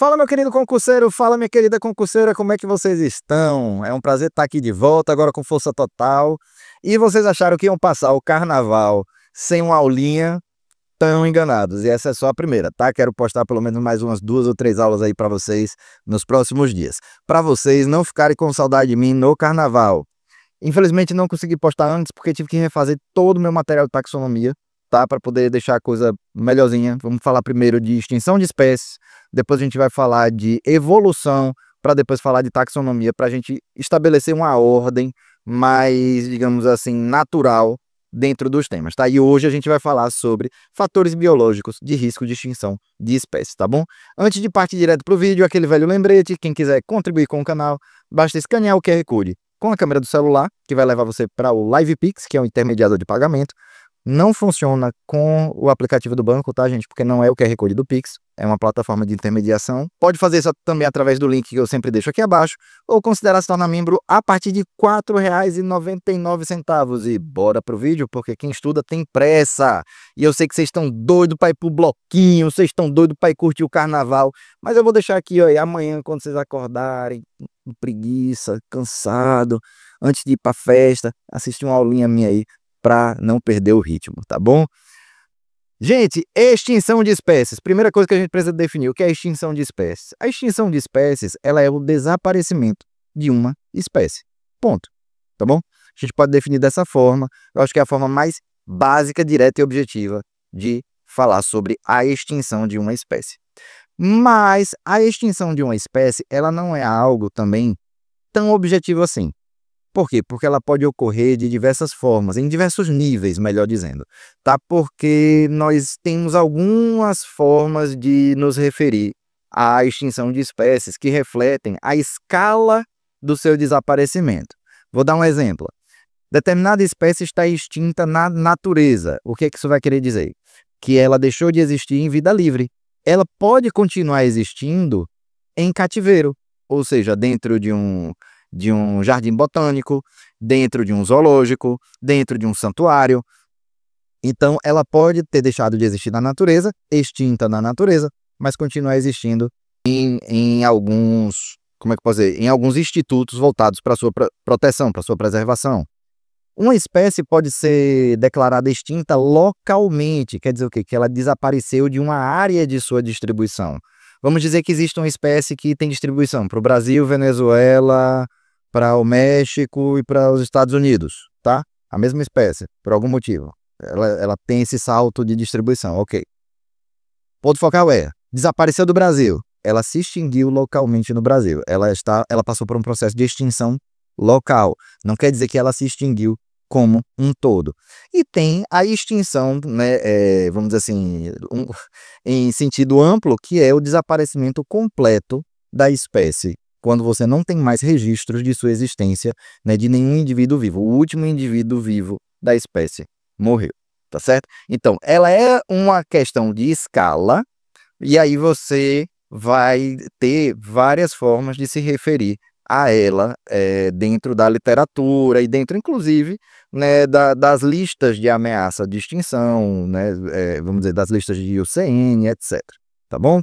Fala, meu querido concurseiro, fala, minha querida concurseira, como é que vocês estão? É um prazer estar aqui de volta, agora com força total. E vocês acharam que iam passar o carnaval sem uma aulinha? Estão enganados. E essa é só a primeira, tá? Quero postar pelo menos mais umas 2 ou 3 aulas aí para vocês nos próximos dias. Para vocês não ficarem com saudade de mim no carnaval. Infelizmente não consegui postar antes porque tive que refazer todo o meu material de taxonomia, tá? Para poder deixar a coisa melhorzinha. Vamos falar primeiro de extinção de espécies, depois a gente vai falar de evolução, para depois falar de taxonomia, para a gente estabelecer uma ordem mais, digamos assim, natural dentro dos temas, tá? E hoje a gente vai falar sobre fatores biológicos de risco de extinção de espécies, tá bom? Antes de partir direto para o vídeo, aquele velho lembrete, quem quiser contribuir com o canal, basta escanear o QR Code com a câmera do celular, que vai levar você para o LivePix, que é o intermediador de pagamento. Não funciona com o aplicativo do banco, tá, gente? Porque não é o QR Code do Pix, é uma plataforma de intermediação. Pode fazer isso também através do link que eu sempre deixo aqui abaixo, ou considerar se tornar membro a partir de R$ 4,99. E bora pro vídeo, porque quem estuda tem pressa. E eu sei que vocês estão doidos para ir pro bloquinho, vocês estão doidos para ir curtir o carnaval, mas eu vou deixar aqui, ó, amanhã, quando vocês acordarem, com preguiça, cansado, antes de ir pra festa, assistir uma aulinha minha aí, para não perder o ritmo, tá bom? Gente, extinção de espécies. Primeira coisa que a gente precisa definir, o que é extinção de espécies? A extinção de espécies, ela é o desaparecimento de uma espécie. Ponto. Tá bom? A gente pode definir dessa forma. Eu acho que é a forma mais básica, direta e objetiva de falar sobre a extinção de uma espécie. Mas a extinção de uma espécie, ela não é algo também tão objetivo assim. Por quê? Porque ela pode ocorrer de diversas formas, em diversos níveis, melhor dizendo, tá? Porque nós temos algumas formas de nos referir à extinção de espécies que refletem a escala do seu desaparecimento. Vou dar um exemplo. Determinada espécie está extinta na natureza. O que é que isso vai querer dizer? Que ela deixou de existir em vida livre. Ela pode continuar existindo em cativeiro, ou seja, dentro de um jardim botânico, dentro de um zoológico, dentro de um santuário. Então, ela pode ter deixado de existir na natureza, extinta na natureza, mas continuar existindo em alguns, como é que eu posso dizer? Em alguns institutos voltados para a sua proteção, para a sua preservação. Uma espécie pode ser declarada extinta localmente, quer dizer o quê? Que ela desapareceu de uma área de sua distribuição. Vamos dizer que existe uma espécie que tem distribuição para o Brasil, Venezuela, para o México e para os Estados Unidos, tá? A mesma espécie, por algum motivo. Ela tem esse salto de distribuição, ok. Ponto focal é, desapareceu do Brasil. Ela se extinguiu localmente no Brasil. Ela passou por um processo de extinção local. Não quer dizer que ela se extinguiu como um todo. E tem a extinção, né, vamos dizer assim, em sentido amplo, que é o desaparecimento completo da espécie, quando você não tem mais registros de sua existência, né, de nenhum indivíduo vivo. O último indivíduo vivo da espécie morreu, tá certo? Então, ela é uma questão de escala, e aí você vai ter várias formas de se referir a ela dentro da literatura e dentro, inclusive, né, das listas de ameaça de extinção, né, vamos dizer, das listas de IUCN, etc. Tá bom?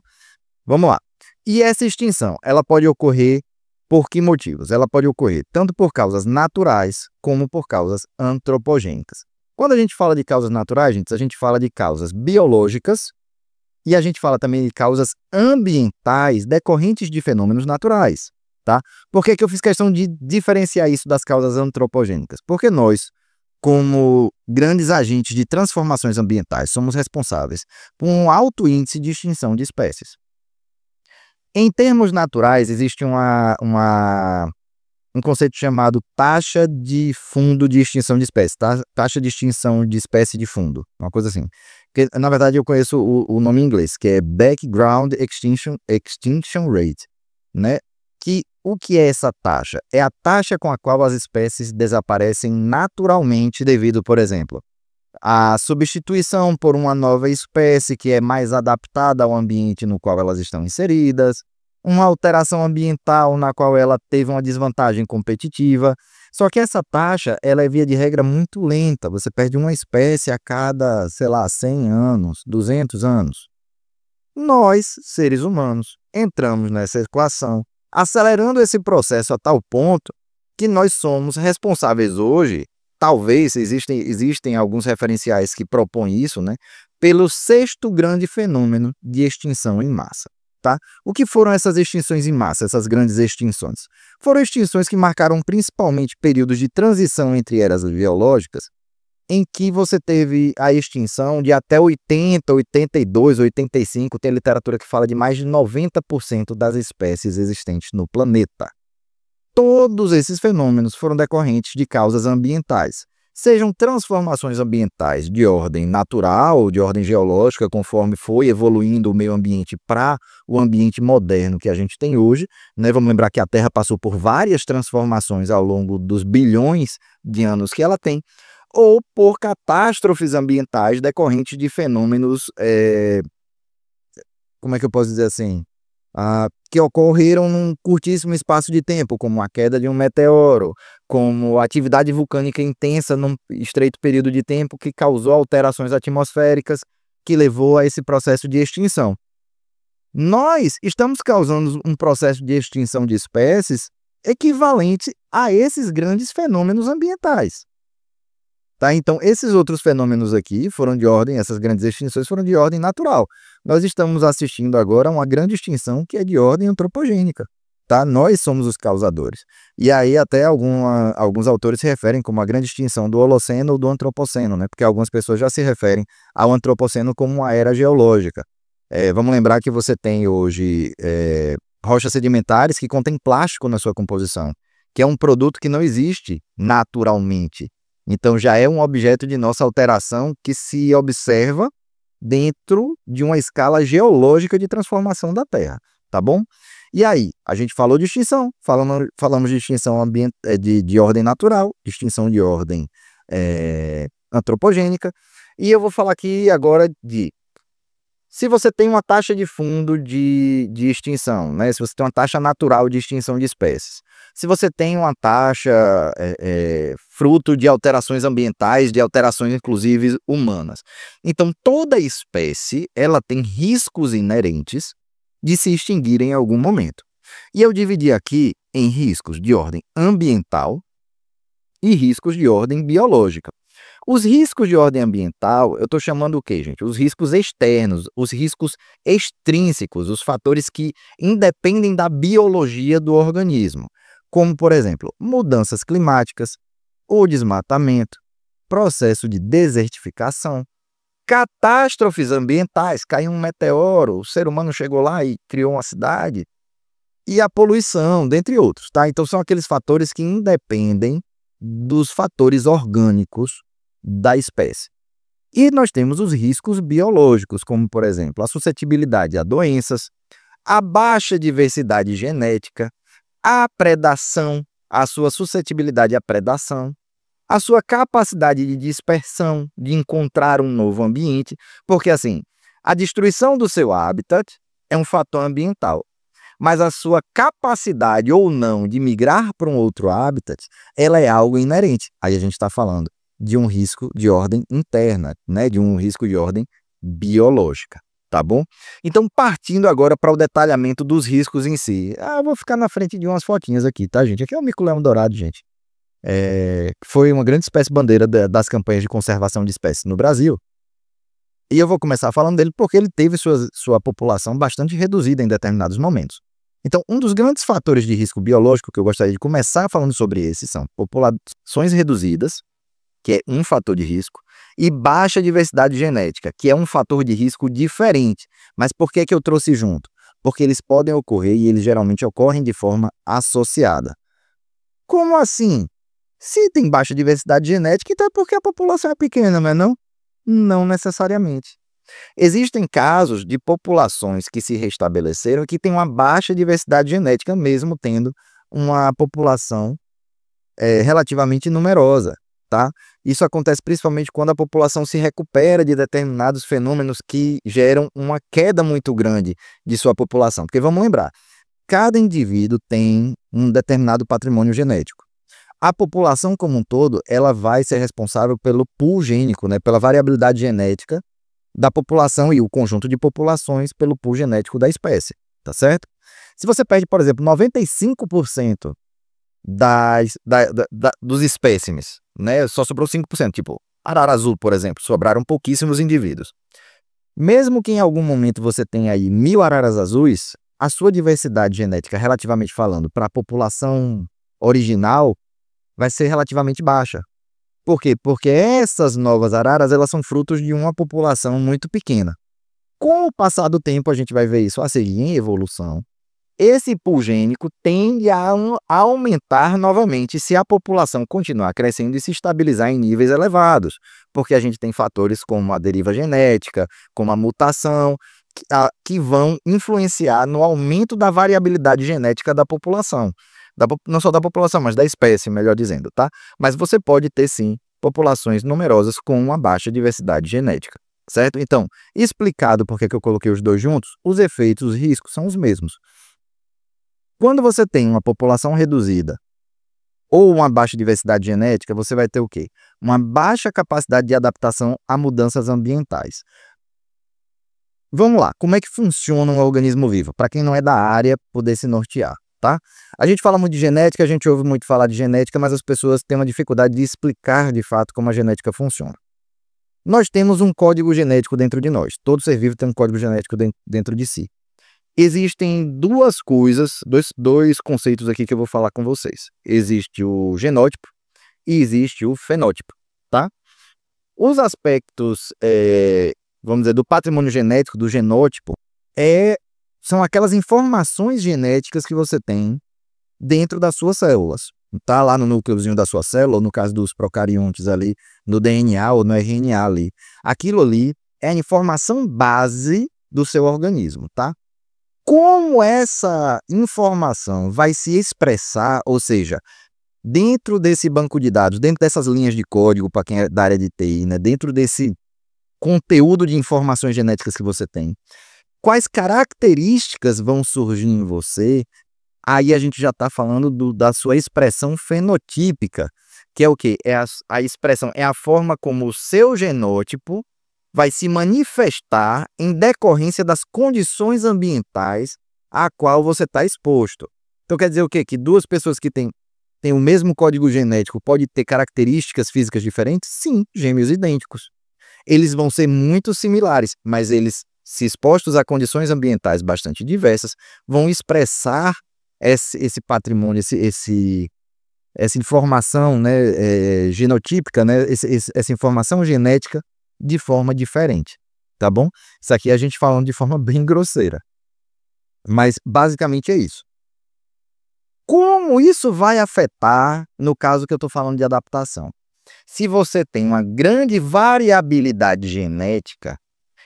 Vamos lá. E essa extinção, ela pode ocorrer por que motivos? Ela pode ocorrer tanto por causas naturais como por causas antropogênicas. Quando a gente fala de causas naturais, gente, a gente fala de causas biológicas e a gente fala também de causas ambientais decorrentes de fenômenos naturais. Tá? Por que eu fiz questão de diferenciar isso das causas antropogênicas? Porque nós, como grandes agentes de transformações ambientais, somos responsáveis por um alto índice de extinção de espécies. Em termos naturais, existe um conceito chamado taxa de fundo de extinção de espécies, tá? Taxa de extinção de espécie de fundo, uma coisa assim. Que, na verdade, eu conheço o nome em inglês, que é Background Extinction Rate, né? O que é essa taxa? É a taxa com a qual as espécies desaparecem naturalmente devido, por exemplo, à substituição por uma nova espécie que é mais adaptada ao ambiente no qual elas estão inseridas, uma alteração ambiental na qual ela teve uma desvantagem competitiva. Só que essa taxa, ela é via de regra muito lenta. Você perde uma espécie a cada, sei lá, 100 anos, 200 anos. Nós, seres humanos, entramos nessa equação, acelerando esse processo a tal ponto que nós somos responsáveis hoje, talvez existem alguns referenciais que propõem isso, né, pelo sexto grande fenômeno de extinção em massa. Tá? O que foram essas extinções em massa, essas grandes extinções? Foram extinções que marcaram principalmente períodos de transição entre eras biológicas, em que você teve a extinção de até 80, 82, 85, tem literatura que fala de mais de 90% das espécies existentes no planeta. Todos esses fenômenos foram decorrentes de causas ambientais, sejam transformações ambientais de ordem natural, de ordem geológica, conforme foi evoluindo o meio ambiente para o ambiente moderno que a gente tem hoje, né? Vamos lembrar que a Terra passou por várias transformações ao longo dos bilhões de anos que ela tem, ou por catástrofes ambientais decorrentes de fenômenos, como é que eu posso dizer assim? Que ocorreram num curtíssimo espaço de tempo, como a queda de um meteoro, como atividade vulcânica intensa num estreito período de tempo que causou alterações atmosféricas, que levou a esse processo de extinção. Nós estamos causando um processo de extinção de espécies equivalente a esses grandes fenômenos ambientais. Tá? Então, esses outros fenômenos aqui foram de ordem, essas grandes extinções foram de ordem natural. Nós estamos assistindo agora a uma grande extinção que é de ordem antropogênica. Tá? Nós somos os causadores. E aí até alguns autores se referem como a grande extinção do Holoceno ou do Antropoceno, né? Porque algumas pessoas já se referem ao Antropoceno como uma era geológica. Vamos lembrar que você tem hoje rochas sedimentares que contêm plástico na sua composição, que é um produto que não existe naturalmente. Então, já é um objeto de nossa alteração que se observa dentro de uma escala geológica de transformação da Terra, tá bom? E aí, a gente falou de extinção, falamos de extinção de ordem natural, extinção de ordem antropogênica, e eu vou falar aqui agora se você tem uma taxa de fundo de extinção, né? Se você tem uma taxa natural de extinção de espécies, se você tem uma taxa fruto de alterações ambientais, de alterações inclusive humanas. Então, toda espécie ela tem riscos inerentes de se extinguir em algum momento. E eu dividi aqui em riscos de ordem ambiental e riscos de ordem biológica. Os riscos de ordem ambiental, eu estou chamando o quê, gente? Os riscos externos, os riscos extrínsecos, os fatores que independem da biologia do organismo, como, por exemplo, mudanças climáticas, o desmatamento, processo de desertificação, catástrofes ambientais, caiu um meteoro, o ser humano chegou lá e criou uma cidade, e a poluição, dentre outros, tá? Então são aqueles fatores que independem dos fatores orgânicos da espécie. E nós temos os riscos biológicos, como, por exemplo, a suscetibilidade a doenças, a baixa diversidade genética, a predação, a sua suscetibilidade à predação, a sua capacidade de dispersão, de encontrar um novo ambiente, porque, assim, a destruição do seu habitat é um fator ambiental, mas a sua capacidade ou não de migrar para um outro habitat, ela é algo inerente. Aí a gente está falando de um risco de ordem interna, né? De um risco de ordem biológica, tá bom? Então, partindo agora para o detalhamento dos riscos em si. Eu vou ficar na frente de umas fotinhas aqui, tá, gente? Aqui é o mico-leão dourado, gente. Foi uma grande espécie bandeira das campanhas de conservação de espécies no Brasil. E eu vou começar falando dele porque ele teve sua população bastante reduzida em determinados momentos. Então, um dos grandes fatores de risco biológico que eu gostaria de começar falando sobre esses são populações reduzidas, que é um fator de risco, e baixa diversidade genética, que é um fator de risco diferente. Mas por que eu trouxe junto? Porque eles podem ocorrer e eles geralmente ocorrem de forma associada. Como assim? Se tem baixa diversidade genética, então é porque a população é pequena, não é não? Não necessariamente. Existem casos de populações que se restabeleceram que têm uma baixa diversidade genética, mesmo tendo uma população relativamente numerosa. Tá? Isso acontece principalmente quando a população se recupera de determinados fenômenos que geram uma queda muito grande de sua população. Porque vamos lembrar, cada indivíduo tem um determinado patrimônio genético. A população como um todo, ela vai ser responsável pelo pool gênico, né? Pela variabilidade genética da população e o conjunto de populações pelo pool genético da espécie. tá certo? Se você perde, por exemplo, 95% dos espécimes, né? Só sobrou 5%, tipo, arara azul, por exemplo, sobraram pouquíssimos indivíduos. Mesmo que em algum momento você tenha aí 1.000 araras azuis, a sua diversidade genética, relativamente falando, para a população original, vai ser relativamente baixa. Por quê? Porque essas novas araras, elas são frutos de uma população muito pequena. Com o passar do tempo, a gente vai ver isso, ou seja, em evolução, esse pool gênico tende a aumentar novamente se a população continuar crescendo e se estabilizar em níveis elevados, porque a gente tem fatores como a deriva genética, como a mutação, que vão influenciar no aumento da variabilidade genética da população. Não só da população, mas da espécie, melhor dizendo, tá? Mas você pode ter, sim, populações numerosas com uma baixa diversidade genética, certo? Então, explicado por que eu coloquei os dois juntos, os efeitos, os riscos são os mesmos. Quando você tem uma população reduzida ou uma baixa diversidade genética, você vai ter o quê? Uma baixa capacidade de adaptação a mudanças ambientais. Vamos lá, como é que funciona um organismo vivo? Para quem não é da área, poder se nortear, tá? A gente fala muito de genética, a gente ouve muito falar de genética, mas as pessoas têm uma dificuldade de explicar de fato como a genética funciona. Nós temos um código genético dentro de nós. Todo ser vivo tem um código genético dentro de si. Existem duas coisas, dois conceitos aqui que eu vou falar com vocês. Existe o genótipo e existe o fenótipo, tá? Os aspectos, vamos dizer, do patrimônio genético, do genótipo, são aquelas informações genéticas que você tem dentro das suas células. Tá lá no núcleozinho da sua célula, ou no caso dos procariontes ali, no DNA ou no RNA ali. Aquilo ali é a informação base do seu organismo, tá? Como essa informação vai se expressar, ou seja, dentro desse banco de dados, dentro dessas linhas de código, para quem é da área de TI, né, dentro desse conteúdo de informações genéticas que você tem, quais características vão surgir em você, aí a gente já está falando da sua expressão fenotípica, que é o quê? A expressão, é a forma como o seu genótipo vai se manifestar em decorrência das condições ambientais a qual você está exposto. Então quer dizer o quê? Que duas pessoas que têm o mesmo código genético podem ter características físicas diferentes? Sim, gêmeos idênticos. Eles vão ser muito similares, mas eles, se expostos a condições ambientais bastante diversas, vão expressar esse patrimônio, essa informação, né, genotípica, né, essa informação genética de forma diferente, tá bom? Isso aqui a gente falando de forma bem grosseira, mas basicamente é isso. Como isso vai afetar no caso que eu estou falando de adaptação? Se você tem uma grande variabilidade genética,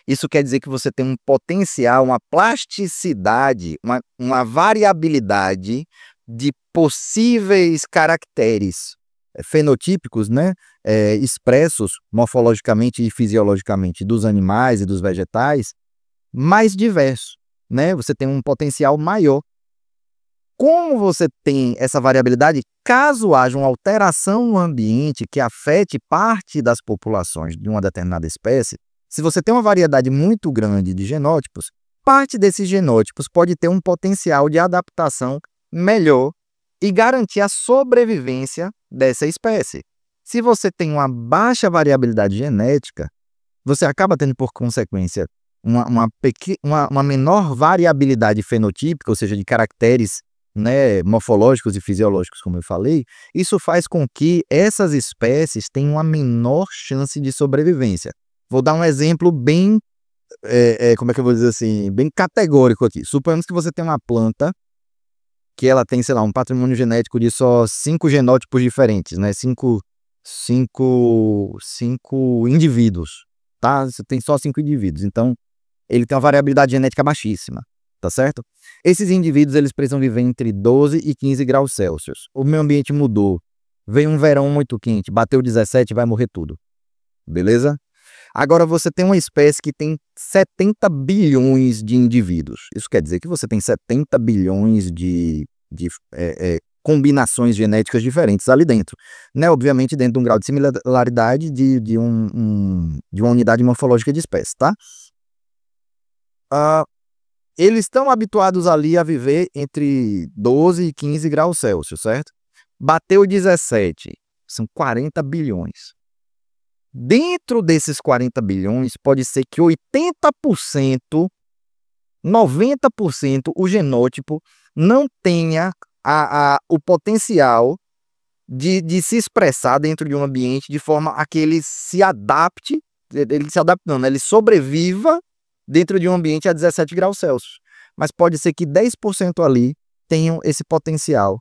isso quer dizer que você tem um potencial, uma plasticidade, uma variabilidade de possíveis caracteres fenotípicos, né, expressos morfologicamente e fisiologicamente dos animais e dos vegetais, mais diversos, né? Você tem um potencial maior. Como você tem essa variabilidade, caso haja uma alteração no ambiente que afete parte das populações de uma determinada espécie, se você tem uma variedade muito grande de genótipos, parte desses genótipos pode ter um potencial de adaptação melhor e garantir a sobrevivência dessa espécie. Se você tem uma baixa variabilidade genética, você acaba tendo, por consequência, uma menor variabilidade fenotípica, ou seja, de caracteres, né, morfológicos e fisiológicos, como eu falei. Isso faz com que essas espécies tenham uma menor chance de sobrevivência. Vou dar um exemplo bem, como é que eu vou dizer assim, bem categórico aqui. Suponhamos que você tem uma planta que ela tem, sei lá, um patrimônio genético de só 5 genótipos diferentes, né? 5 indivíduos, tá? Você tem só 5 indivíduos, então ele tem uma variabilidade genética baixíssima, tá certo? Esses indivíduos, eles precisam viver entre 12 e 15 graus Celsius. O meio ambiente mudou, veio um verão muito quente, bateu 17, vai morrer tudo, beleza? Agora você tem uma espécie que tem 70 bilhões de indivíduos. Isso quer dizer que você tem 70 bilhões de combinações genéticas diferentes ali dentro, né? Obviamente dentro de um grau de similaridade de uma unidade morfológica de espécie, tá? eles estão habituados ali a viver entre 12 e 15 graus Celsius, certo? Bateu 17, são 40 bilhões. Dentro desses 40 bilhões, pode ser que 80%, 90% o genótipo não tenha o potencial de se expressar dentro de um ambiente de forma a que ele se adapte, não, né? Ele sobreviva dentro de um ambiente a 17 graus Celsius. Mas pode ser que 10% ali tenham esse potencial.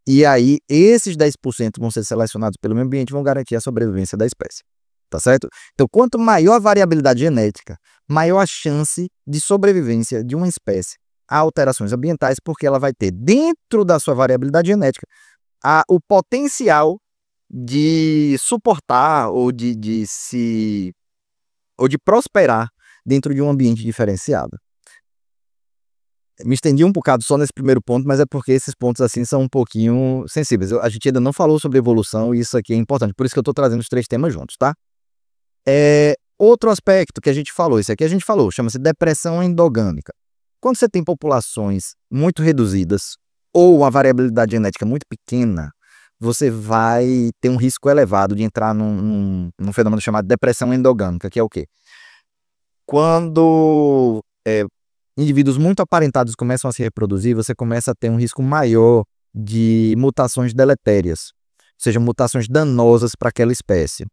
E aí, esses 10% vão ser selecionados pelo meio ambiente e vão garantir a sobrevivência da espécie. Tá certo? Então, quanto maior a variabilidade genética, maior a chance de sobrevivência de uma espécie a alterações ambientais, porque ela vai ter dentro da sua variabilidade genética o potencial de suportar ou de prosperar dentro de um ambiente diferenciado. Me estendi um bocado só nesse primeiro ponto, mas é porque esses pontos assim são um pouquinho sensíveis. A gente ainda não falou sobre evolução e isso aqui é importante, por isso que eu estou trazendo os 3 temas juntos, tá? Outro aspecto que a gente falou, isso aqui a gente falou, chama-se depressão endogâmica. Quando você tem populações muito reduzidas ou uma variabilidade genética muito pequena, você vai ter um risco elevado de entrar num fenômeno chamado depressão endogâmica, que é o quê? Quando indivíduos muito aparentados começam a se reproduzir, você começa a ter um risco maior de mutações deletérias, ou seja, mutações danosas para aquela espécie.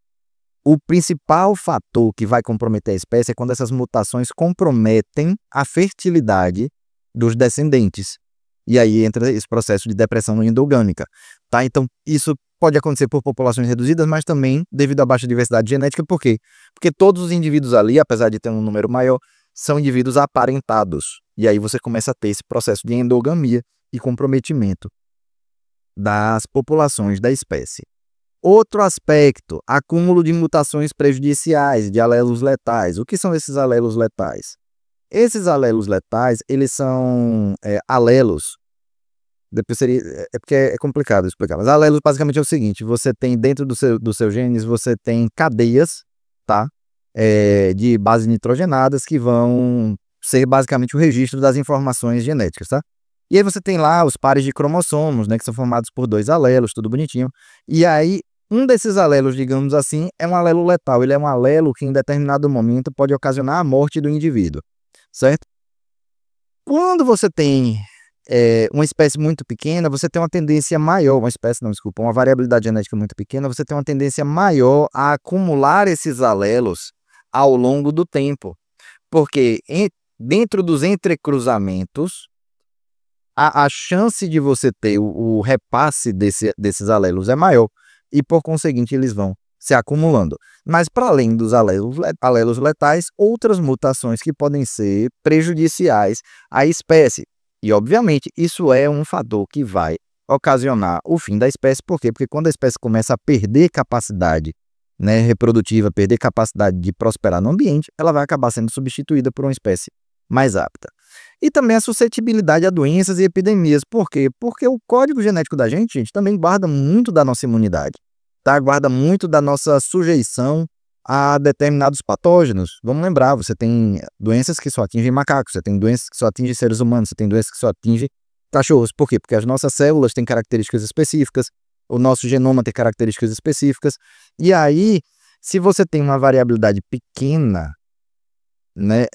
O principal fator que vai comprometer a espécie é quando essas mutações comprometem a fertilidade dos descendentes. E aí entra esse processo de depressão endogâmica, tá? Então, isso pode acontecer por populações reduzidas, mas também devido à baixa diversidade genética. Por quê? Porque todos os indivíduos ali, apesar de ter um número maior, são indivíduos aparentados. E aí você começa a ter esse processo de endogamia e comprometimento das populações da espécie. Outro aspecto, acúmulo de mutações prejudiciais, de alelos letais. O que são esses alelos letais? Esses alelos letais, eles são alelos. Depois é porque é complicado explicar, mas alelos basicamente é o seguinte: você tem dentro do seu genes, você tem cadeias, tá? De bases nitrogenadas que vão ser basicamente o registro das informações genéticas, tá? E aí você tem lá os pares de cromossomos, né, que são formados por 2 alelos, tudo bonitinho. E aí, um desses alelos, digamos assim, é um alelo letal. Ele é um alelo que em determinado momento pode ocasionar a morte do indivíduo, certo? Quando você tem uma espécie muito pequena, você tem uma tendência maior, uma variabilidade genética muito pequena, você tem uma tendência maior a acumular esses alelos ao longo do tempo. Porque dentro dos entrecruzamentos, a chance de você ter o repasse desses alelos é maior e, por conseguinte, eles vão se acumulando. Mas, para além dos alelos letais, outras mutações que podem ser prejudiciais à espécie. E, obviamente, isso é um fator que vai ocasionar o fim da espécie. Por quê? Porque quando a espécie começa a perder capacidade, né, reprodutiva, perder capacidade de prosperar no ambiente, ela vai acabar sendo substituída por uma espécie mais apta. E também a suscetibilidade a doenças e epidemias. Por quê? Porque o código genético da gente, também guarda muito da nossa imunidade, tá? Guarda muito da nossa sujeição a determinados patógenos. Vamos lembrar, você tem doenças que só atingem macacos, você tem doenças que só atingem seres humanos, você tem doenças que só atingem cachorros. Por quê? Porque as nossas células têm características específicas, o nosso genoma tem características específicas. E aí, se você tem uma variabilidade pequena, né,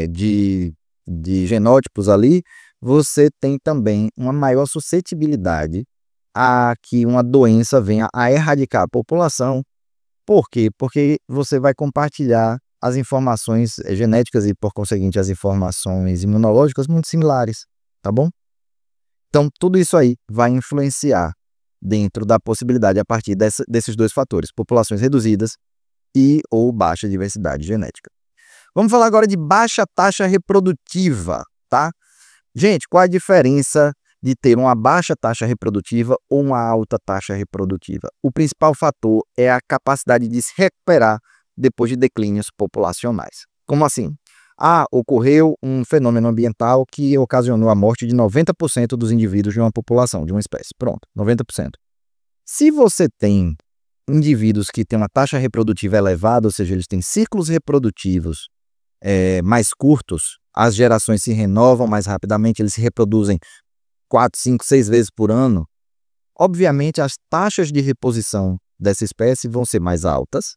de genótipos ali, você tem também uma maior suscetibilidade a que uma doença venha a erradicar a população. Por quê? Porque você vai compartilhar as informações genéticas e, por conseguinte, as informações imunológicas muito similares, tá bom? Então, tudo isso aí vai influenciar dentro da possibilidade a partir desses 2 fatores, populações reduzidas e ou baixa diversidade genética. Vamos falar agora de baixa taxa reprodutiva, tá? Gente, qual a diferença de ter uma baixa taxa reprodutiva ou uma alta taxa reprodutiva? O principal fator é a capacidade de se recuperar depois de declínios populacionais. Como assim? Ocorreu um fenômeno ambiental que ocasionou a morte de 90% dos indivíduos de uma população, de uma espécie. Pronto, 90%. Se você tem indivíduos que têm uma taxa reprodutiva elevada, ou seja, eles têm ciclos reprodutivos mais curtos, as gerações se renovam mais rapidamente, eles se reproduzem 4, 5, 6 vezes por ano, obviamente as taxas de reposição dessa espécie vão ser mais altas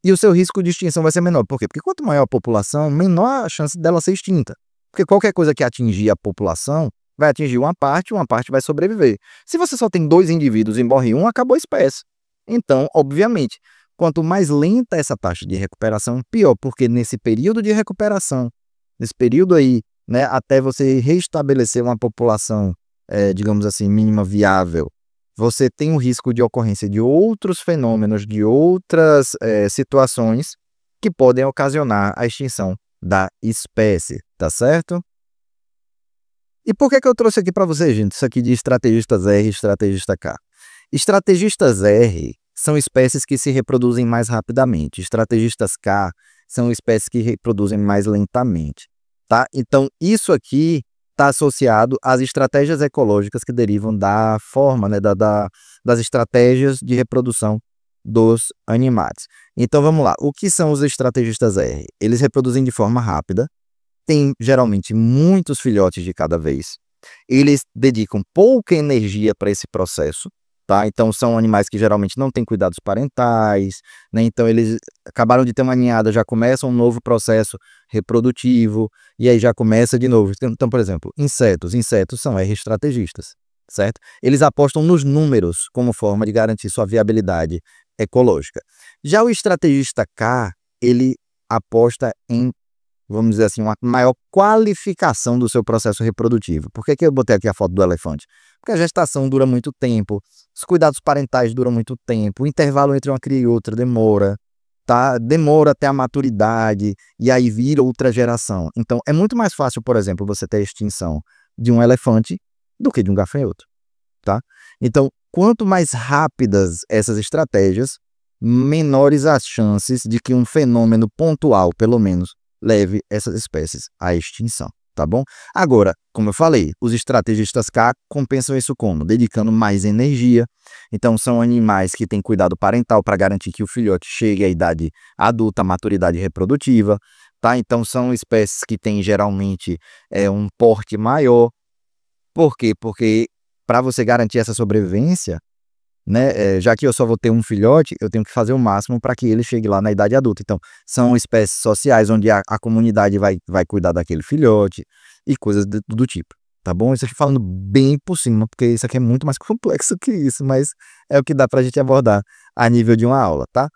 e o seu risco de extinção vai ser menor. Por quê? Porque quanto maior a população, menor a chance dela ser extinta. Porque qualquer coisa que atingir a população vai atingir uma parte vai sobreviver. Se você só tem 2 indivíduos e morre um, acabou a espécie. Então, obviamente, quanto mais lenta essa taxa de recuperação, pior, porque nesse período de recuperação, nesse período aí, né, até você restabelecer uma população, digamos assim, mínima viável, você tem o risco de ocorrência de outros fenômenos, de outras situações que podem ocasionar a extinção da espécie, tá certo? E por que eu trouxe aqui para vocês, gente, isso aqui de estrategistas R e estrategista K? Estrategistas R são espécies que se reproduzem mais rapidamente. Estrategistas K são espécies que reproduzem mais lentamente, tá? Então, isso aqui está associado às estratégias ecológicas que derivam da forma, né, das estratégias de reprodução dos animais. Então, vamos lá. O que são os estrategistas R? Eles reproduzem de forma rápida, têm geralmente muitos filhotes de cada vez, eles dedicam pouca energia para esse processo, tá? Então são animais que geralmente não têm cuidados parentais, né? Então eles acabaram de ter uma ninhada, já começa um novo processo reprodutivo, e aí já começa de novo. Então, por exemplo, insetos são R-estrategistas, certo? Eles apostam nos números como forma de garantir sua viabilidade ecológica. Já o estrategista K, ele aposta em, vamos dizer assim, uma maior qualificação do seu processo reprodutivo. Por que eu botei aqui a foto do elefante? Porque a gestação dura muito tempo, os cuidados parentais duram muito tempo, o intervalo entre uma cria e outra demora, tá? Demora até a maturidade, e aí vira outra geração. Então, é muito mais fácil, por exemplo, você ter a extinção de um elefante do que de um gafanhoto, tá? Então, quanto mais rápidas essas estratégias, menores as chances de que um fenômeno pontual, pelo menos, leve essas espécies à extinção, tá bom? Agora, como eu falei, os estrategistas K compensam isso como? Dedicando mais energia. Então, são animais que têm cuidado parental para garantir que o filhote chegue à idade adulta, à maturidade reprodutiva, tá? Então, são espécies que têm geralmente um porte maior. Por quê? Porque para você garantir essa sobrevivência, né, já que eu só vou ter um filhote, eu tenho que fazer o máximo para que ele chegue lá na idade adulta. Então, são espécies sociais onde a comunidade vai cuidar daquele filhote e coisas do tipo, tá bom? Isso aqui falando bem por cima, porque isso aqui é muito mais complexo que isso, mas é o que dá para a gente abordar a nível de uma aula, tá?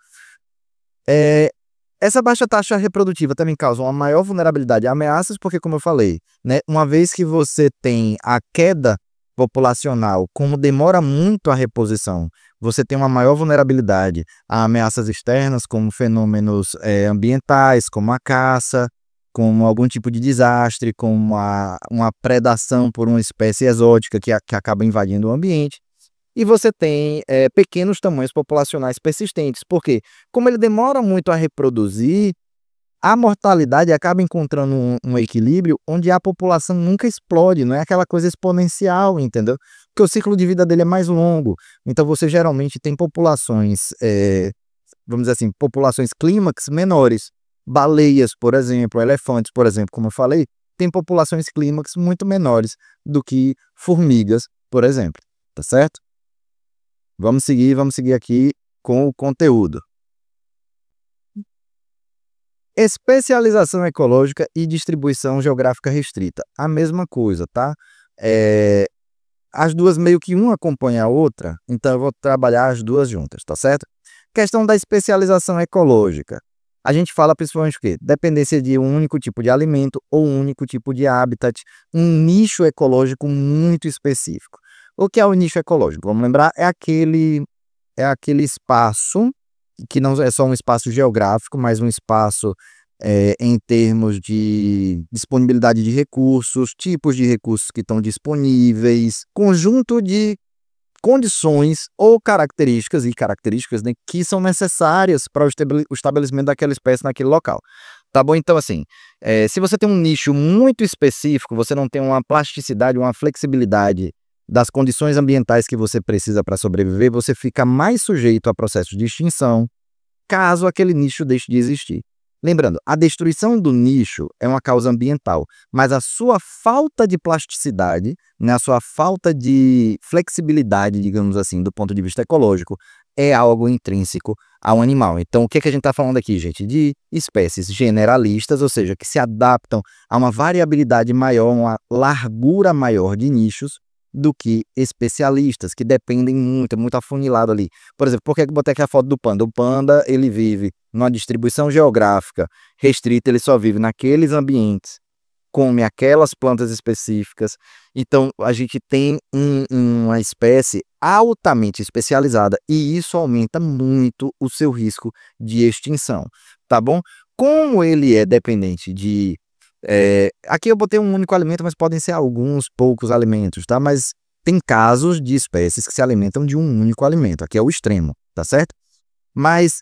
Essa baixa taxa reprodutiva também causa uma maior vulnerabilidade a ameaças, porque, como eu falei, né, uma vez que você tem a queda populacional, como demora muito a reposição, você tem uma maior vulnerabilidade a ameaças externas, como fenômenos ambientais, como a caça, como algum tipo de desastre, como uma predação por uma espécie exótica que acaba invadindo o ambiente. E você tem pequenos tamanhos populacionais persistentes, porque como ele demora muito a reproduzir, a mortalidade acaba encontrando um equilíbrio onde a população nunca explode, não é aquela coisa exponencial, entendeu? Porque o ciclo de vida dele é mais longo. Então você geralmente tem populações, vamos dizer assim, populações clímax menores. Baleias, por exemplo, elefantes, por exemplo, como eu falei, tem populações clímax muito menores do que formigas, por exemplo, tá certo? Vamos seguir aqui com o conteúdo. Especialização ecológica e distribuição geográfica restrita. A mesma coisa, tá? As duas meio que uma acompanha a outra, então eu vou trabalhar as duas juntas, tá certo? Questão da especialização ecológica. A gente fala principalmente o quê? Dependência de um único tipo de alimento ou um único tipo de habitat, um nicho ecológico muito específico. O que é o nicho ecológico? Vamos lembrar, é aquele espaço que não é só um espaço geográfico, mas um espaço em termos de disponibilidade de recursos, tipos de recursos que estão disponíveis, conjunto de condições ou características, né, que são necessárias para o estabelecimento daquela espécie naquele local. Tá bom? Então, assim, se você tem um nicho muito específico, você não tem uma plasticidade, uma flexibilidade das condições ambientais que você precisa para sobreviver, você fica mais sujeito a processos de extinção, caso aquele nicho deixe de existir. Lembrando, a destruição do nicho é uma causa ambiental, mas a sua falta de plasticidade, né, a sua falta de flexibilidade, digamos assim, do ponto de vista ecológico, é algo intrínseco ao animal. Então, o que é que a gente está falando aqui, gente? De espécies generalistas, ou seja, que se adaptam a uma variabilidade maior, uma largura maior de nichos, do que especialistas, que dependem muito, é muito afunilado ali. Por exemplo, por que eu botei aqui a foto do panda? O panda, ele vive numa distribuição geográfica restrita, ele só vive naqueles ambientes, come aquelas plantas específicas. Então, a gente tem uma espécie altamente especializada e isso aumenta muito o seu risco de extinção, tá bom? Como ele é dependente de aqui eu botei um único alimento, mas podem ser alguns poucos alimentos, tá? Mas tem casos de espécies que se alimentam de um único alimento. Aqui é o extremo, tá certo? Mas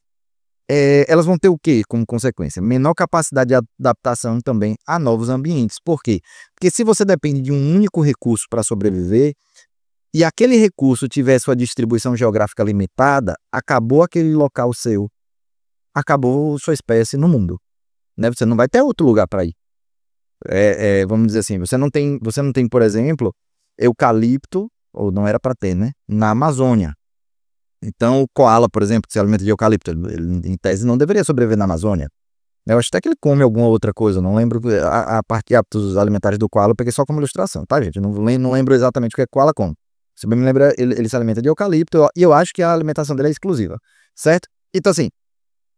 elas vão ter o quê como consequência? Menor capacidade de adaptação também a novos ambientes. Por quê? Porque se você depende de um único recurso para sobreviver e aquele recurso tiver sua distribuição geográfica limitada, acabou aquele local seu, acabou sua espécie no mundo, né? Você não vai ter outro lugar para ir. Vamos dizer assim, você não tem, por exemplo, eucalipto, ou não era para ter, né? Na Amazônia. Então, o koala, por exemplo, que se alimenta de eucalipto, ele, em tese, não deveria sobreviver na Amazônia. Eu acho até que ele come alguma outra coisa, não lembro a parte de hábitos alimentares do koala, eu peguei só como ilustração, tá, gente? Não lembro exatamente o que é koala come. Se bem me lembra, ele se alimenta de eucalipto, e eu acho que a alimentação dele é exclusiva, certo? Então, assim,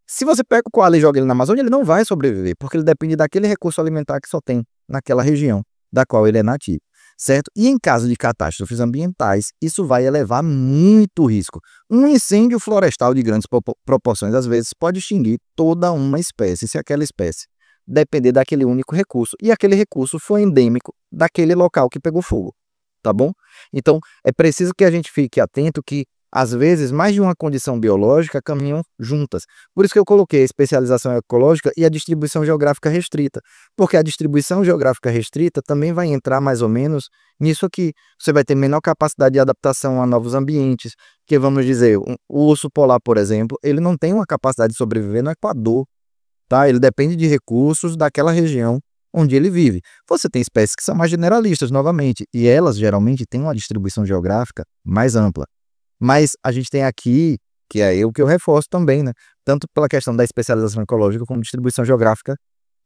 se você pega o koala e joga ele na Amazônia, ele não vai sobreviver, porque ele depende daquele recurso alimentar que só tem naquela região da qual ele é nativo, certo? E em caso de catástrofes ambientais, isso vai elevar muito o risco. Um incêndio florestal de grandes proporções, às vezes, pode extinguir toda uma espécie, se aquela espécie depender daquele único recurso, e aquele recurso foi endêmico daquele local que pegou fogo, tá bom? Então, é preciso que a gente fique atento que às vezes, mais de uma condição biológica caminham juntas. Por isso que eu coloquei a especialização ecológica e a distribuição geográfica restrita. Porque a distribuição geográfica restrita também vai entrar mais ou menos nisso aqui. Você vai ter menor capacidade de adaptação a novos ambientes. Que vamos dizer, o urso polar, por exemplo, ele não tem uma capacidade de sobreviver no Equador, tá? Ele depende de recursos daquela região onde ele vive. Você tem espécies que são mais generalistas, novamente, e elas geralmente têm uma distribuição geográfica mais ampla. Mas a gente tem aqui, que é o que eu reforço também, né? Tanto pela questão da especialização ecológica como distribuição geográfica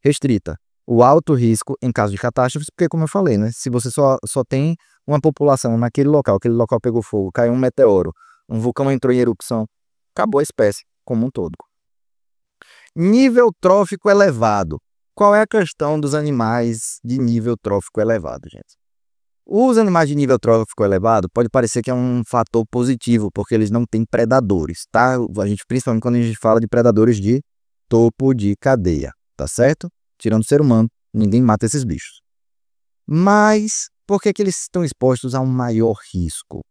restrita. O alto risco em caso de catástrofes, porque como eu falei, né? Se você só tem uma população naquele local, aquele local pegou fogo, caiu um meteoro, um vulcão entrou em erupção, acabou a espécie como um todo. Nível trófico elevado. Qual é a questão dos animais de nível trófico elevado, gente? Os animais de nível trófico elevado pode parecer que é um fator positivo, porque eles não têm predadores, tá? Principalmente quando a gente fala de predadores de topo de cadeia, tá certo? Tirando o ser humano, ninguém mata esses bichos. Mas por que eles estão expostos a um maior risco?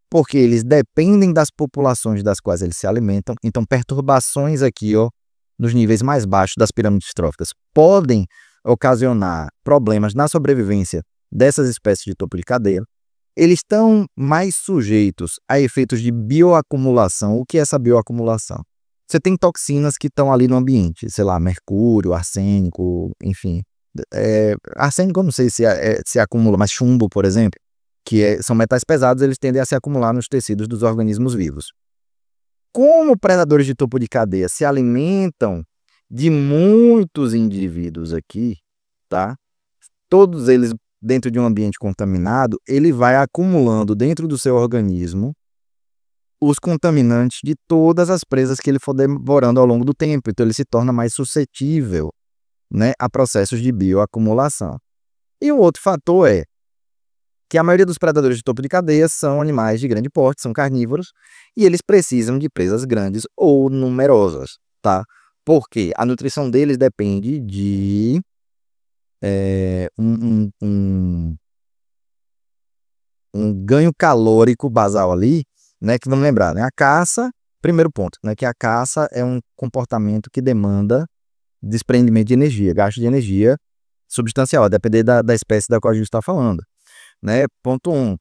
Porque eles dependem das populações das quais eles se alimentam, então perturbações aqui, ó, nos níveis mais baixos das pirâmides tróficas podem ocasionar problemas na sobrevivência dessas espécies de topo de cadeia. Eles estão mais sujeitos a efeitos de bioacumulação. O que é essa bioacumulação? Você tem toxinas que estão ali no ambiente, sei lá, mercúrio, arsênico, enfim. Arsênico eu não sei se acumula, mas chumbo, por exemplo, são metais pesados, eles tendem a se acumular nos tecidos dos organismos vivos. Como predadores de topo de cadeia se alimentam de muitos indivíduos aqui, tá? Todos eles dentro de um ambiente contaminado, ele vai acumulando dentro do seu organismo os contaminantes de todas as presas que ele for devorando ao longo do tempo. Então, ele se torna mais suscetível, né, a processos de bioacumulação. E o outro fator é que a maioria dos predadores de topo de cadeia são animais de grande porte, são carnívoros, e eles precisam de presas grandes ou numerosas, tá? Porque a nutrição deles depende de um ganho calórico basal ali, né? Que vamos lembrar, né? A caça, primeiro ponto, né? Que a caça é um comportamento que demanda desprendimento de energia, gasto de energia substancial, a depender da espécie da qual a gente está falando, né? Ponto 1.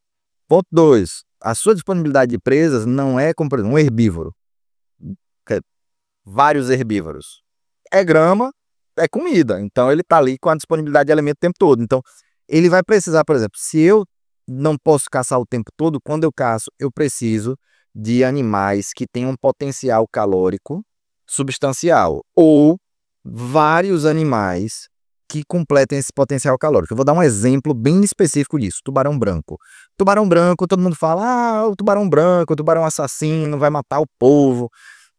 Ponto 2. A sua disponibilidade de presas não é como, por exemplo, um herbívoro. Vários herbívoros. é grama, é comida. Então ele está ali com a disponibilidade de alimento o tempo todo. Então ele vai precisar, por exemplo, se eu não posso caçar o tempo todo, quando eu caço, eu preciso de animais que tenham um potencial calórico substancial ou vários animais que completem esse potencial calórico. Eu vou dar um exemplo bem específico disso, tubarão branco. Tubarão branco, todo mundo fala, o tubarão branco, o tubarão assassino, vai matar o povo.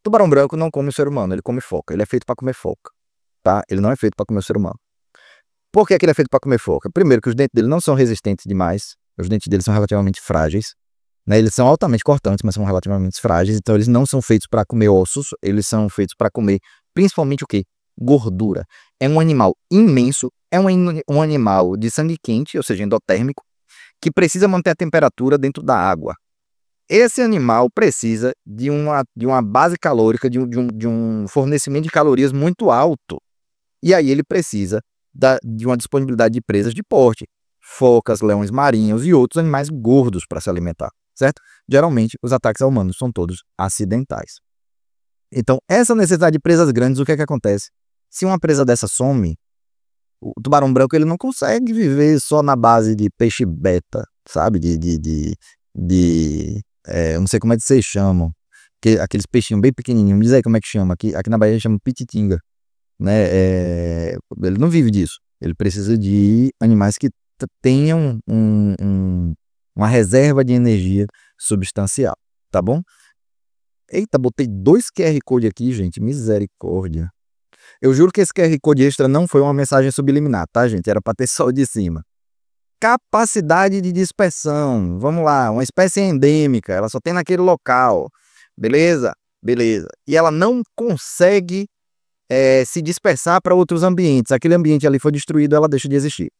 Tubarão branco não come o ser humano, ele come foca, ele é feito para comer foca, tá? Ele não é feito para comer o ser humano. Por que que ele é feito para comer foca? Primeiro que os dentes dele não são resistentes demais, os dentes dele são relativamente frágeis, né? Eles são altamente cortantes, mas são relativamente frágeis, então eles não são feitos para comer ossos, eles são feitos para comer principalmente o quê? Gordura. É um animal imenso, é um animal de sangue quente, ou seja, endotérmico, que precisa manter a temperatura dentro da água. Esse animal precisa de uma base calórica, de um fornecimento de calorias muito alto. E aí ele precisa de uma disponibilidade de presas de porte, focas, leões marinhos e outros animais gordos para se alimentar, certo? Geralmente, os ataques a humanos são todos acidentais. Então, essa necessidade de presas grandes, o que é que acontece? Se uma presa dessa some, o tubarão branco ele não consegue viver só na base de peixe beta, sabe? Eu não sei como é que vocês chamam, aqueles peixinhos bem pequenininhos, diz aí como é que chama, aqui na Bahia chama pititinga, né? Ele não vive disso, ele precisa de animais que tenham uma reserva de energia substancial, tá bom? Eita, botei 2 QR Code aqui, gente, misericórdia. Eu juro que esse QR Code extra não foi uma mensagem subliminar, tá, gente? Era para ter só o de cima. Capacidade de dispersão. Vamos lá, uma espécie endêmica, ela só tem naquele local. Beleza? Beleza. E ela não consegue se dispersar para outros ambientes. Aquele ambiente ali foi destruído, ela deixa de existir.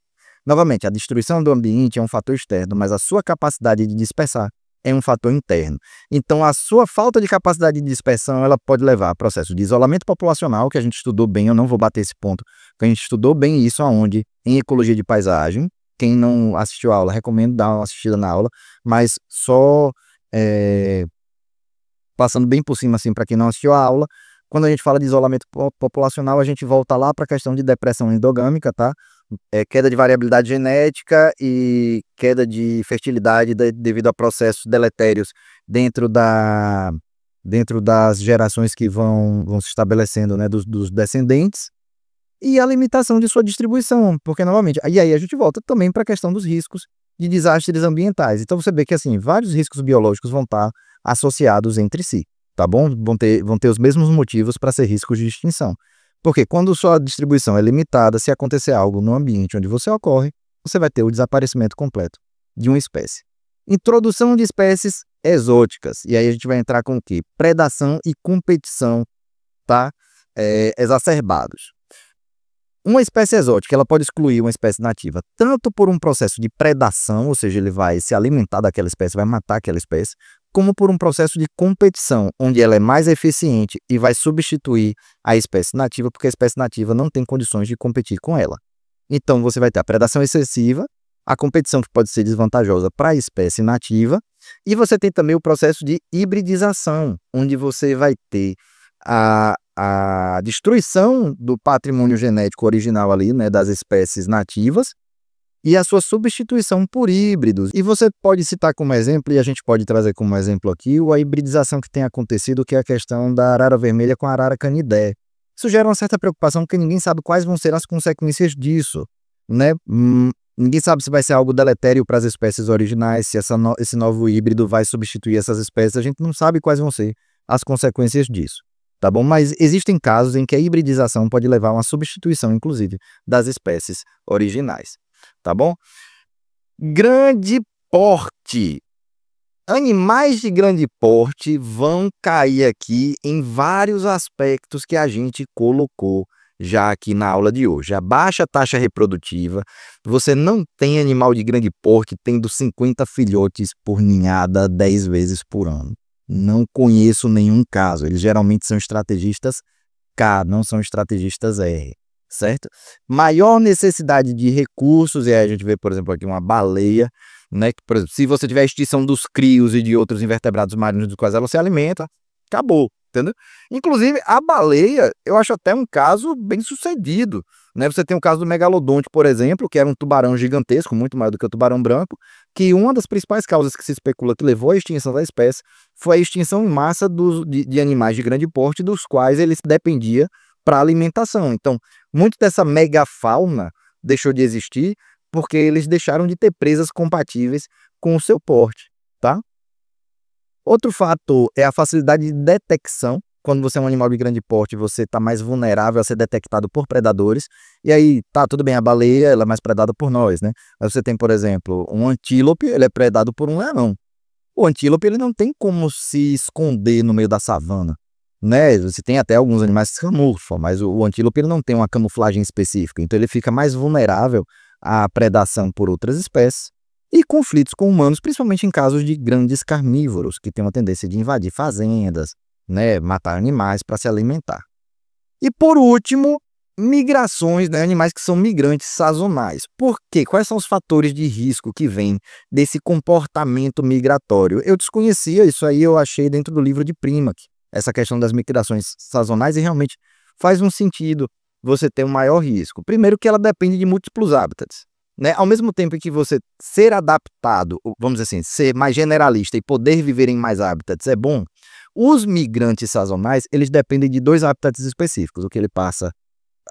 Novamente, a destruição do ambiente é um fator externo, mas a sua capacidade de dispersar é um fator interno. Então, a sua falta de capacidade de dispersão, ela pode levar a processo de isolamento populacional, que a gente estudou bem, eu não vou bater esse ponto, porque a gente estudou bem isso aonde? Em ecologia de paisagem. Quem não assistiu a aula, recomendo dar uma assistida na aula, mas só passando bem por cima, assim, para quem não assistiu a aula, quando a gente fala de isolamento populacional, a gente volta lá para a questão de depressão endogâmica, tá? Queda de variabilidade genética e queda de fertilidade devido a processos deletérios dentro das gerações que vão se estabelecendo, né, dos descendentes, e a limitação de sua distribuição, porque novamente, e aí a gente volta também para a questão dos riscos de desastres ambientais. Então você vê que assim, vários riscos biológicos vão estar associados entre si, tá bom? Vão ter os mesmos motivos para ser riscos de extinção. Porque quando sua distribuição é limitada, se acontecer algo no ambiente onde você ocorre, você vai ter o desaparecimento completo de uma espécie. Introdução de espécies exóticas. E aí a gente vai entrar com o quê? Predação e competição, tá? Exacerbados. Uma espécie exótica, ela pode excluir uma espécie nativa, tanto por um processo de predação, ou seja, ele vai se alimentar daquela espécie, vai matar aquela espécie, como por um processo de competição, onde ela é mais eficiente e vai substituir a espécie nativa, porque a espécie nativa não tem condições de competir com ela. Então, você vai ter a predação excessiva, a competição que pode ser desvantajosa para a espécie nativa, e você tem também o processo de hibridização, onde você vai ter a destruição do patrimônio genético original ali, né, das espécies nativas, e a sua substituição por híbridos. E você pode citar como exemplo, e a gente pode trazer como exemplo aqui, a hibridização que tem acontecido, que é a questão da arara vermelha com a arara canidé. Isso gera uma certa preocupação, porque ninguém sabe quais vão ser as consequências disso, né? Ninguém sabe se vai ser algo deletério para as espécies originais, se esse novo híbrido vai substituir essas espécies, a gente não sabe quais vão ser as consequências disso, tá bom? Mas existem casos em que a hibridização pode levar a uma substituição, inclusive, das espécies originais. Tá bom? Grande porte. Animais de grande porte vão cair aqui em vários aspectos que a gente colocou já aqui na aula de hoje. A baixa taxa reprodutiva, você não tem animal de grande porte tendo 50 filhotes por ninhada 10 vezes por ano. Não conheço nenhum caso. Eles geralmente são estrategistas K, não são estrategistas R. Certo? Maior necessidade de recursos, e aí a gente vê, por exemplo, aqui uma baleia, né? Que, por exemplo, se você tiver extinção dos crios e de outros invertebrados marinhos dos quais ela se alimenta, acabou. entendeu? Inclusive, a baleia, eu acho até um caso bem sucedido, né? Você tem o caso do megalodonte, por exemplo, que era um tubarão gigantesco, muito maior do que o tubarão branco, que uma das principais causas que se especula que levou à extinção da espécie foi a extinção em massa de animais de grande porte, dos quais eles dependia para alimentação. Então, muito dessa megafauna deixou de existir porque eles deixaram de ter presas compatíveis com o seu porte, tá? Outro fator é a facilidade de detecção. Quando você é um animal de grande porte, você está mais vulnerável a ser detectado por predadores. E aí, tá, tudo bem, a baleia ela é mais predada por nós, né? Mas você tem, por exemplo, um antílope, ele é predado por um leão. O antílope, ele não tem como se esconder no meio da savana, né? Você tem até alguns animais que se camuflam, mas o antílope ele não tem uma camuflagem específica. Então, ele fica mais vulnerável à predação por outras espécies e conflitos com humanos, principalmente em casos de grandes carnívoros, que têm uma tendência de invadir fazendas, né, matar animais para se alimentar. E por último, migrações, né, animais que são migrantes sazonais. Por quê? Quais são os fatores de risco que vêm desse comportamento migratório? Eu desconhecia isso aí, eu achei dentro do livro de Primack, essa questão das migrações sazonais, e realmente faz um sentido você ter um maior risco. Primeiro que ela depende de múltiplos hábitats, né? Ao mesmo tempo que você ser adaptado, vamos dizer assim, ser mais generalista e poder viver em mais hábitats é bom, os migrantes sazonais, eles dependem de dois hábitats específicos, o que ele passa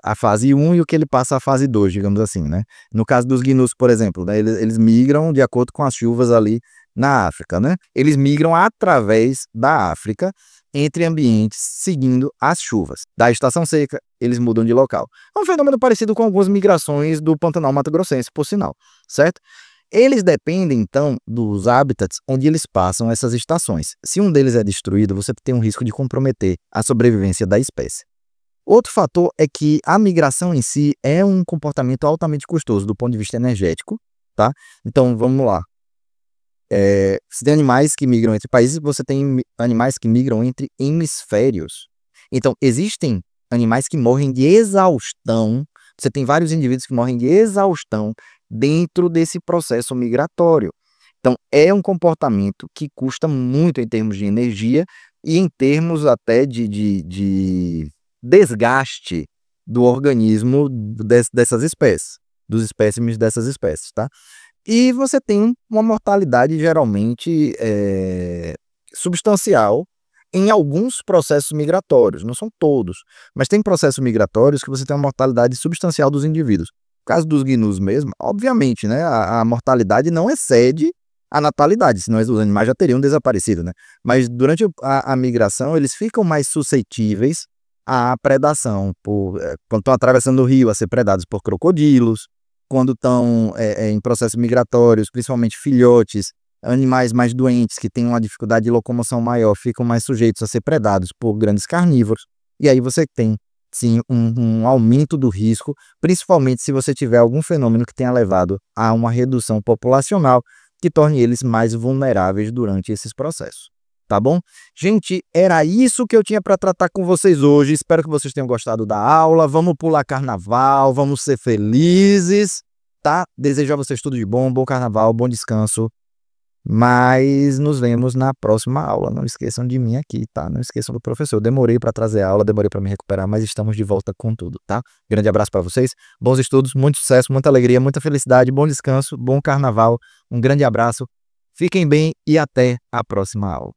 a fase 1 e o que ele passa a fase 2, digamos assim, né? No caso dos gnus, por exemplo, né, eles migram de acordo com as chuvas ali na África, né? Eles migram através da África entre ambientes seguindo as chuvas. Da estação seca, eles mudam de local. É um fenômeno parecido com algumas migrações do Pantanal Mato-Grossense, por sinal, certo? Eles dependem, então, dos hábitats onde eles passam essas estações. Se um deles é destruído, você tem um risco de comprometer a sobrevivência da espécie. Outro fator é que a migração em si é um comportamento altamente custoso do ponto de vista energético, tá? Então, vamos lá. Você tem animais que migram entre países, você tem animais que migram entre hemisférios. Então, existem animais que morrem de exaustão. Você tem vários indivíduos que morrem de exaustão dentro desse processo migratório. Então, é um comportamento que custa muito em termos de energia e em termos até de desgaste do organismo dessas espécies, dos espécimes dessas espécies, tá? E você tem uma mortalidade geralmente substancial em alguns processos migratórios, não são todos, mas tem processos migratórios que você tem uma mortalidade substancial dos indivíduos. No caso dos gnus mesmo, obviamente, né, a mortalidade não excede a natalidade, senão os animais já teriam desaparecido, né? Mas durante a migração, eles ficam mais suscetíveis à predação, quando estão atravessando o rio, a ser predados por crocodilos, quando estão em processos migratórios, principalmente filhotes, animais mais doentes, que têm uma dificuldade de locomoção maior, ficam mais sujeitos a ser predados por grandes carnívoros. E aí você tem, sim, um aumento do risco, principalmente se você tiver algum fenômeno que tenha levado a uma redução populacional, que torne eles mais vulneráveis durante esses processos. Tá bom? Gente, era isso que eu tinha para tratar com vocês hoje. Espero que vocês tenham gostado da aula. Vamos pular carnaval, vamos ser felizes, tá? Desejo a vocês tudo de bom, bom carnaval, bom descanso. Mas nos vemos na próxima aula. Não esqueçam de mim aqui, tá? Não esqueçam do professor. Eu demorei para trazer a aula, demorei para me recuperar, mas estamos de volta com tudo, tá? Grande abraço para vocês, bons estudos, muito sucesso, muita alegria, muita felicidade, bom descanso, bom carnaval. Um grande abraço, fiquem bem e até a próxima aula.